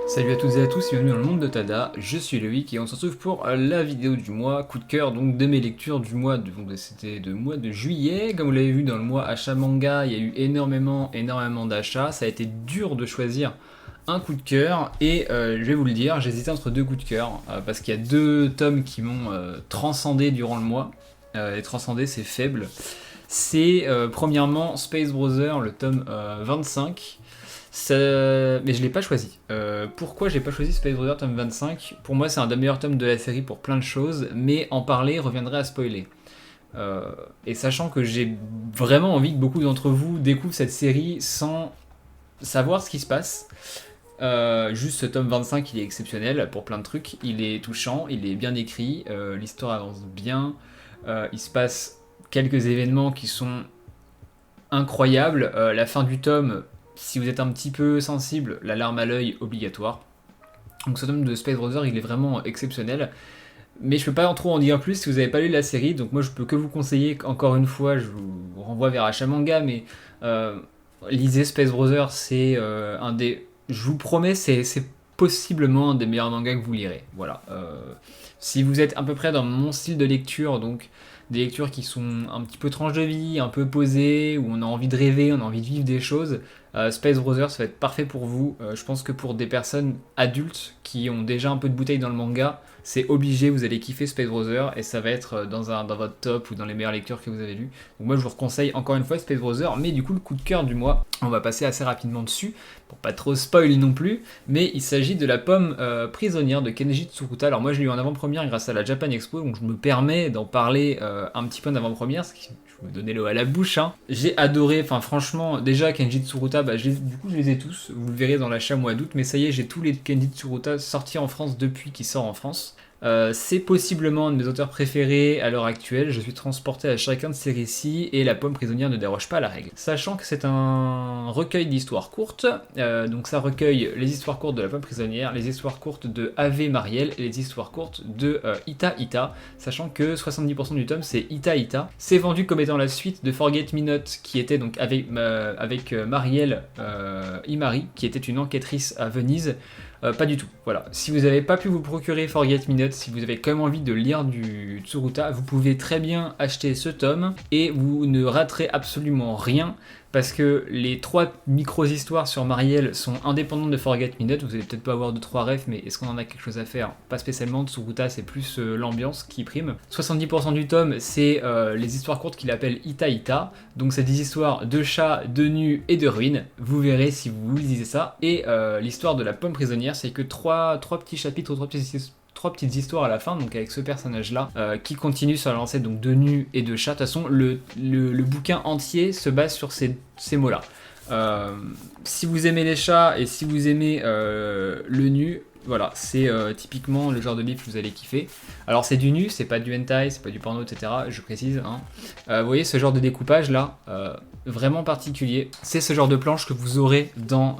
Salut à toutes et à tous, bienvenue dans le monde de Tada, je suis Loïc et on se retrouve pour la vidéo du mois, coup de cœur donc de mes lectures du mois, c'était de mois de juillet, comme vous l'avez vu dans le mois achat manga, il y a eu énormément d'achats, ça a été dur de choisir un coup de cœur et je vais vous le dire, j'hésitais entre deux coups de cœur parce qu'il y a deux tomes qui m'ont transcendé durant le mois, et transcender c'est faible, c'est premièrement Space Brother, le tome 25. Mais je l'ai pas choisi. Pourquoi j'ai pas choisi Space Brother tome 25? Pour moi, c'est un des meilleurs tomes de la série pour plein de choses, mais en parler reviendrait à spoiler. Et sachant que j'ai vraiment envie que beaucoup d'entre vous découvrent cette série sans savoir ce qui se passe. Juste ce tome 25, il est exceptionnel pour plein de trucs. Il est touchant, il est bien écrit, l'histoire avance bien. Il se passe quelques événements qui sont incroyables. La fin du tome, si vous êtes un petit peu sensible, la larme à l'œil obligatoire. Donc ce tome de Space Brother, il est vraiment exceptionnel. Mais je peux pas trop en dire plus si vous n'avez pas lu la série, donc moi je peux que vous conseiller, encore une fois, je vous renvoie vers Achat Manga, mais lisez Space Brother, c'est un des... Je vous promets, c'est possiblement un des meilleurs mangas que vous lirez. Voilà. Si vous êtes à peu près dans mon style de lecture, donc des lectures qui sont un petit peu tranche de vie, un peu posées, où on a envie de rêver, on a envie de vivre des choses, Space Brothers ça va être parfait pour vous. Je pense que pour des personnes adultes qui ont déjà un peu de bouteille dans le manga, c'est obligé, vous allez kiffer Space Brothers et ça va être dans votre top ou dans les meilleures lectures que vous avez lues. Donc moi je vous conseille encore une fois Space Brothers, mais du coup le coup de cœur du mois, on va passer assez rapidement dessus, pour pas trop spoil non plus, mais il s'agit de la pomme prisonnière de Kenji Tsuruta. Alors moi je l'ai eu en avant-première grâce à la Japan Expo, donc je me permets d'en parler un petit peu en avant-première, ce qui je me donnais l'eau à la bouche. Hein. J'ai adoré, enfin franchement, déjà Kenji Tsuruta, du coup je les ai tous, vous le verrez dans l'achat mois d'août, mais ça y est, j'ai tous les Kenji Tsuruta sortis en France depuis qu'il sort en France. C'est possiblement un de mes auteurs préférés à l'heure actuelle, je suis transporté à chacun de ces récits et La pomme prisonnière ne déroge pas à la règle. Sachant que c'est un recueil d'histoires courtes, donc ça recueille les histoires courtes de La pomme prisonnière, les histoires courtes de Ave Marielle et les histoires courtes de Ita Ita, sachant que 70% du tome c'est Ita Ita. C'est vendu comme étant la suite de Forget Me Not qui était donc avec Marielle Imari, qui était une enquêtrice à Venise. Pas du tout, voilà. Si vous n'avez pas pu vous procurer Forget Me Not, si vous avez quand même envie de lire du Tsuruta, vous pouvez très bien acheter ce tome et vous ne raterez absolument rien parce que les trois micro-histoires sur Marielle sont indépendantes de Forget Me Not. Vous allez peut-être pas avoir 2-3 refs, mais est-ce qu'on en a quelque chose à faire? Pas spécialement. Tsuruta, c'est plus l'ambiance qui prime. 70% du tome, c'est les histoires courtes qu'il appelle Ita Ita. Donc c'est des histoires de chats, de nus et de ruines. Vous verrez si vous lisez ça. Et l'histoire de la pomme prisonnière, c'est que trois petits chapitres, trois petites histoires à la fin, donc avec ce personnage-là, qui continue sur la lancée donc de nus et de chats. De toute façon, le bouquin entier se base sur ces mots-là. Si vous aimez les chats et si vous aimez le nu, voilà, c'est typiquement le genre de livre que vous allez kiffer. Alors c'est du nu, c'est pas du hentai, c'est pas du porno, etc. Je précise. Hein. Vous voyez ce genre de découpage là, vraiment particulier. C'est ce genre de planche que vous aurez dans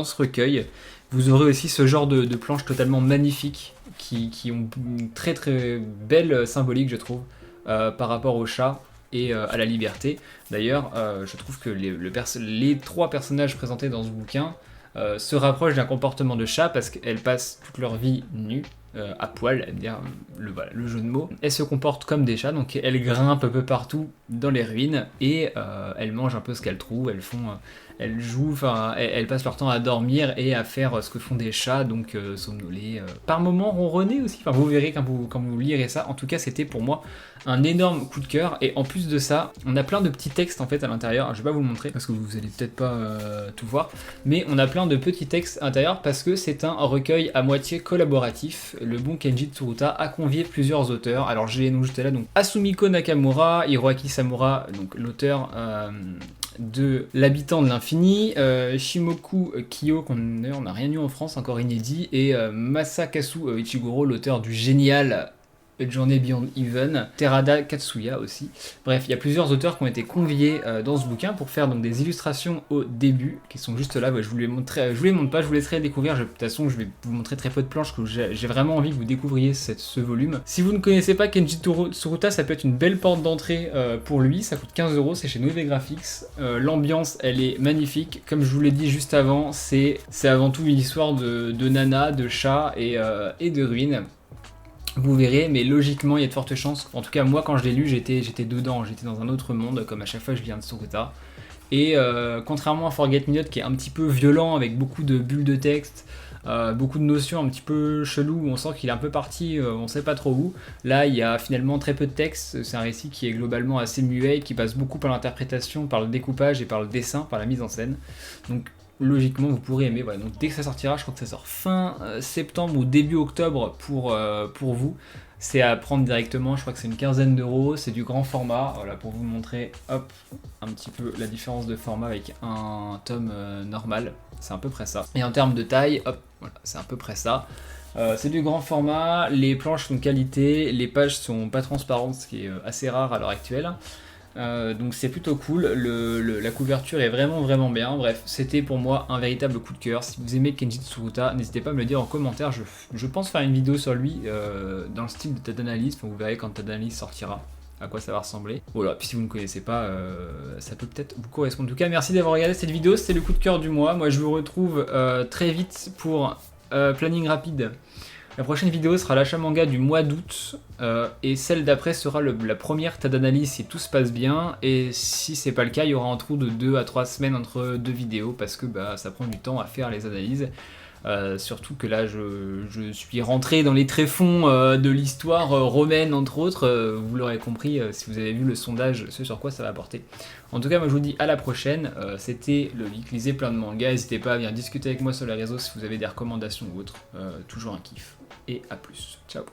ce recueil. Vous aurez aussi ce genre de planches totalement magnifiques qui ont une très très belle symbolique, je trouve, par rapport au chat et à la liberté. D'ailleurs, je trouve que les trois personnages présentés dans ce bouquin se rapprochent d'un comportement de chat parce qu'elles passent toute leur vie nues, à poil, dire le jeu de mots. Elles se comportent comme des chats, donc elles grimpent un peu partout dans les ruines et elles mangent un peu ce qu'elles trouvent, elles jouent, enfin elles passent leur temps à dormir et à faire ce que font des chats, donc somnoler, par moments ronronner aussi, enfin vous verrez quand vous lirez ça. En tout cas c'était pour moi un énorme coup de cœur et en plus de ça on a plein de petits textes en fait à l'intérieur. Je vais pas vous le montrer parce que vous allez peut-être pas tout voir, mais on a plein de petits textes à l'intérieur parce que c'est un recueil à moitié collaboratif. Le bon Kenji Tsuruta a convié plusieurs auteurs, alors j'ai les noms juste là, donc Asumiko Nakamura, Hiroaki Samura, donc l'auteur de L'habitant de l'infini, Shimoku Kyo, qu'on n'a rien eu en France, encore inédit, et Masakazu Ichiguro, l'auteur du génial A Journey Beyond Even, Terada Katsuya aussi. Bref, il y a plusieurs auteurs qui ont été conviés dans ce bouquin pour faire donc des illustrations au début, qui sont juste là. Ouais, je vous les montre pas, je vous laisserai découvrir. De toute façon, je vais vous montrer très peu de planches, que j'ai vraiment envie que vous découvriez ce volume. Si vous ne connaissez pas Kenji Tsuruta, ça peut être une belle porte d'entrée pour lui. Ça coûte 15 €, c'est chez Nové Graphics. L'ambiance, elle est magnifique. Comme je vous l'ai dit juste avant, c'est avant tout une histoire de nana, de chat et de ruines. Vous verrez, mais logiquement, il y a de fortes chances. En tout cas, moi, quand je l'ai lu, j'étais dedans, j'étais dans un autre monde, comme à chaque fois je viens de Tsuruta. Et contrairement à Forget Me Not, qui est un petit peu violent, avec beaucoup de bulles de texte, beaucoup de notions un petit peu chelou, où on sent qu'il est un peu parti, on sait pas trop où. Là, il y a finalement très peu de texte. C'est un récit qui est globalement assez muet, qui passe beaucoup par l'interprétation, par le découpage et par le dessin, par la mise en scène. Donc, logiquement vous pourrez aimer. Voilà, donc dès que ça sortira, je crois que ça sort fin septembre ou début octobre pour vous, c'est à prendre directement. Je crois que c'est une quinzaine d'euros, c'est du grand format. Voilà, pour vous montrer hop un petit peu la différence de format avec un tome normal, c'est à peu près ça. Et en termes de taille, hop, voilà, c'est à peu près ça. C'est du grand format, les planches sont de qualité, les pages sont pas transparentes, ce qui est assez rare à l'heure actuelle. Donc c'est plutôt cool, la couverture est vraiment bien. Bref, c'était pour moi un véritable coup de cœur. Si vous aimez Kenji Tsuruta, n'hésitez pas à me le dire en commentaire. Je pense faire une vidéo sur lui dans le style de Tadanalyse. Enfin, vous verrez quand Tadanalyse sortira à quoi ça va ressembler. Voilà, puis si vous ne connaissez pas, ça peut peut-être vous correspondre. En tout cas, merci d'avoir regardé cette vidéo, c'était le coup de cœur du mois. Moi je vous retrouve très vite pour planning rapide. La prochaine vidéo sera l'achat manga du mois d'août et celle d'après sera la première Tadanalyse si tout se passe bien, et si c'est pas le cas, il y aura un trou de 2 à 3 semaines entre deux vidéos parce que ça prend du temps à faire les analyses. Surtout que là je suis rentré dans les tréfonds de l'histoire romaine entre autres, vous l'aurez compris si vous avez vu le sondage, ce sur quoi ça va porter. En tout cas moi je vous dis à la prochaine, c'était le Vic, lisez plein de mangas, n'hésitez pas à venir discuter avec moi sur les réseaux si vous avez des recommandations ou autres, toujours un kiff, et à plus, ciao.